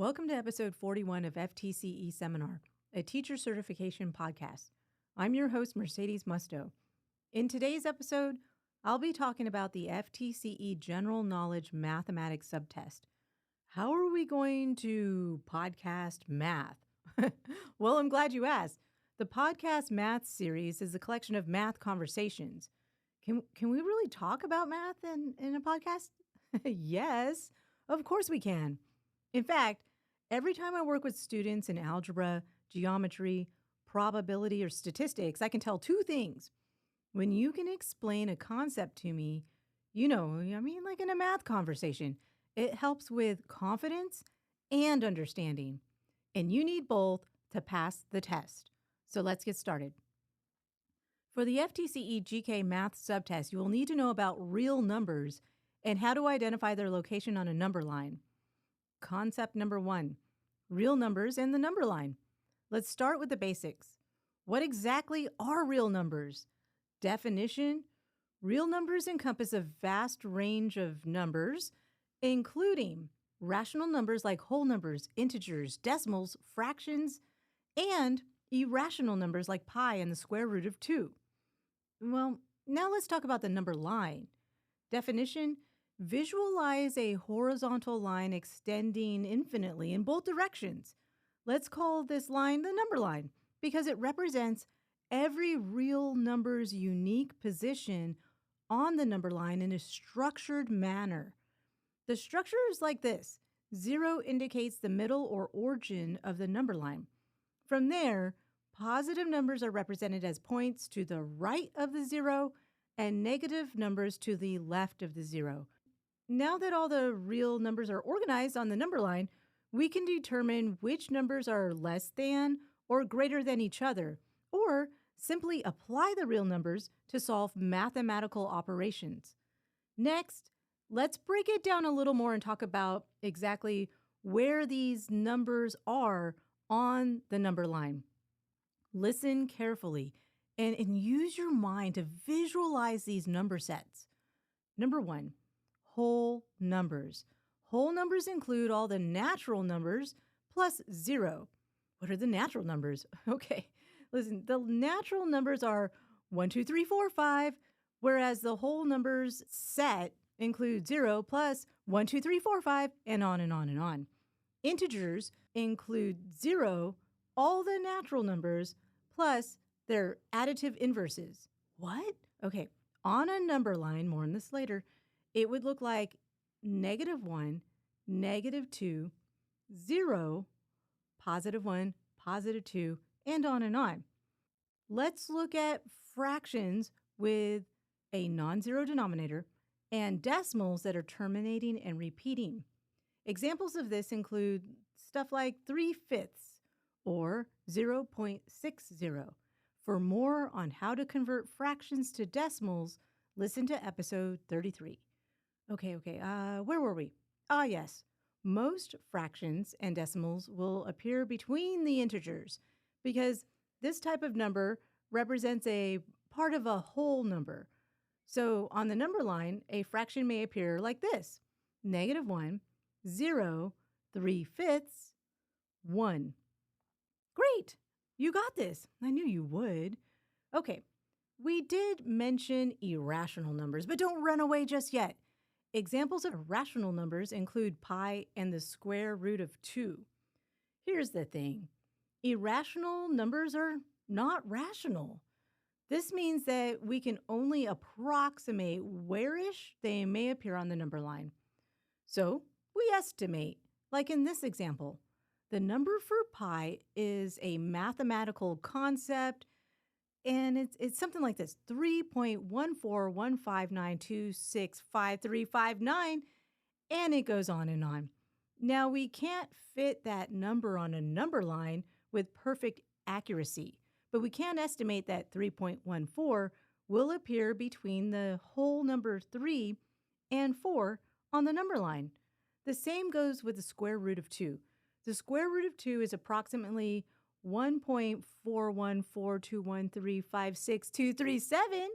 Welcome to episode 41 of FTCE Seminar, a teacher certification podcast. I'm your host, Mercedes Musto. In today's episode, I'll be talking about the FTCE General Knowledge Mathematics subtest. How are we going to podcast math? Well, I'm glad you asked. The podcast math series is a collection of math conversations. Can we really talk about math in a podcast? Yes, of course we can. In fact, every time I work with students in algebra, geometry, probability, or statistics, I can tell two things. When you can explain a concept to me, like in a math conversation, it helps with confidence and understanding. And you need both to pass the test. So let's get started. For the FTCE GK math subtest, you will need to know about real numbers and how to identify their location on a number line. Concept number 1, real numbers and the number line. Let's start with the basics. What exactly are real numbers? Definition: real numbers encompass a vast range of numbers, including rational numbers like whole numbers, integers, decimals, fractions, and irrational numbers like pi and the square root of 2. Well, now let's talk about the number line. Definition: visualize a horizontal line extending infinitely in both directions. Let's call this line the number line because it represents every real number's unique position on the number line in a structured manner. The structure is like this. 0 indicates the middle or origin of the number line. From there, positive numbers are represented as points to the right of the 0 and negative numbers to the left of the 0. Now that all the real numbers are organized on the number line, we can determine which numbers are less than or greater than each other, or simply apply the real numbers to solve mathematical operations. Next, let's break it down a little more and talk about exactly where these numbers are on the number line. Listen carefully and use your mind to visualize these number sets. Number 1, whole numbers. Whole numbers include all the natural numbers plus 0. What are the natural numbers? Okay, listen, the natural numbers are 1, 2, 3, 4, 5, whereas the whole numbers set include 0 plus 1, 2, 3, 4, 5, and on and on and on. Integers include 0, all the natural numbers, plus their additive inverses. What? Okay, on a number line, more on this later, it would look like -1, -2, 0, +1, +2, and on and on. Let's look at fractions with a non-zero denominator and decimals that are terminating and repeating. Examples of this include stuff like 3/5 or 0.60. For more on how to convert fractions to decimals, listen to episode 33. Okay, where were we? Yes. Most fractions and decimals will appear between the integers because this type of number represents a part of a whole number. So on the number line, a fraction may appear like this: -1, 0, 3/5, 1. Great! You got this. I knew you would. Okay, we did mention irrational numbers, but don't run away just yet. Examples of irrational numbers include pi and the square root of 2. Here's the thing. Irrational numbers are not rational. This means that we can only approximate where-ish they may appear on the number line. So we estimate, like in this example. The number for pi is a mathematical concept, and it's something like this: 3.14159265359, and it goes on and on. Now, we can't fit that number on a number line with perfect accuracy, but we can estimate that 3.14 will appear between the whole number 3 and 4 on the number line. The same goes with the square root of 2. The square root of 2 is approximately 1.41421356237,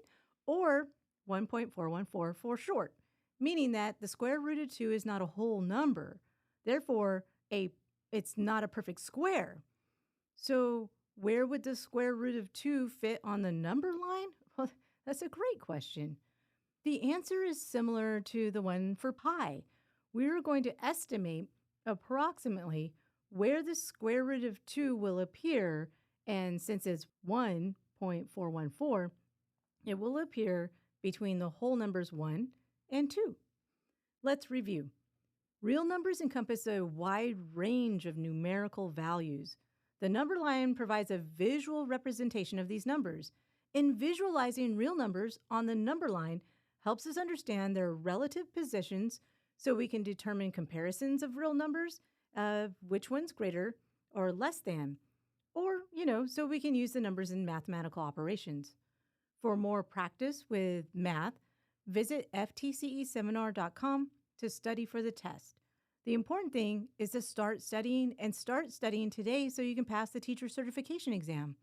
or 1.414 for short, meaning that the square root of 2 is not a whole number. Therefore, a it's not a perfect square. So where would the square root of 2 fit on the number line? Well, that's a great question. The answer is similar to the one for pi. We're going to estimate approximately where the square root of 2 will appear, and since it's 1.414, it will appear between the whole numbers 1 and 2. Let's review. Real numbers encompass a wide range of numerical values. The number line provides a visual representation of these numbers. In visualizing real numbers on the number line helps us understand their relative positions so we can determine comparisons of real numbers, which one's greater or less than, or, so we can use the numbers in mathematical operations. For more practice with math, visit ftceseminar.com to study for the test. The important thing is to start studying today so you can pass the teacher certification exam.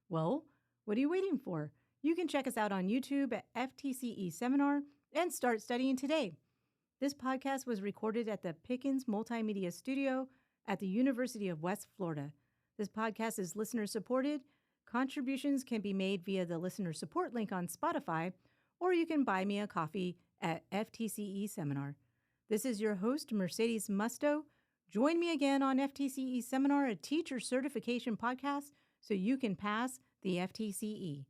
Well, what are you waiting for? You can check us out on YouTube at FTCE Seminar and start studying today. This podcast was recorded at the Pickens Multimedia Studio at the University of West Florida. This podcast is listener supported. Contributions can be made via the listener support link on Spotify, or you can buy me a coffee at FTCE Seminar. This is your host, Mercedes Musto. Join me again on FTCE Seminar, a teacher certification podcast, so you can pass the FTCE.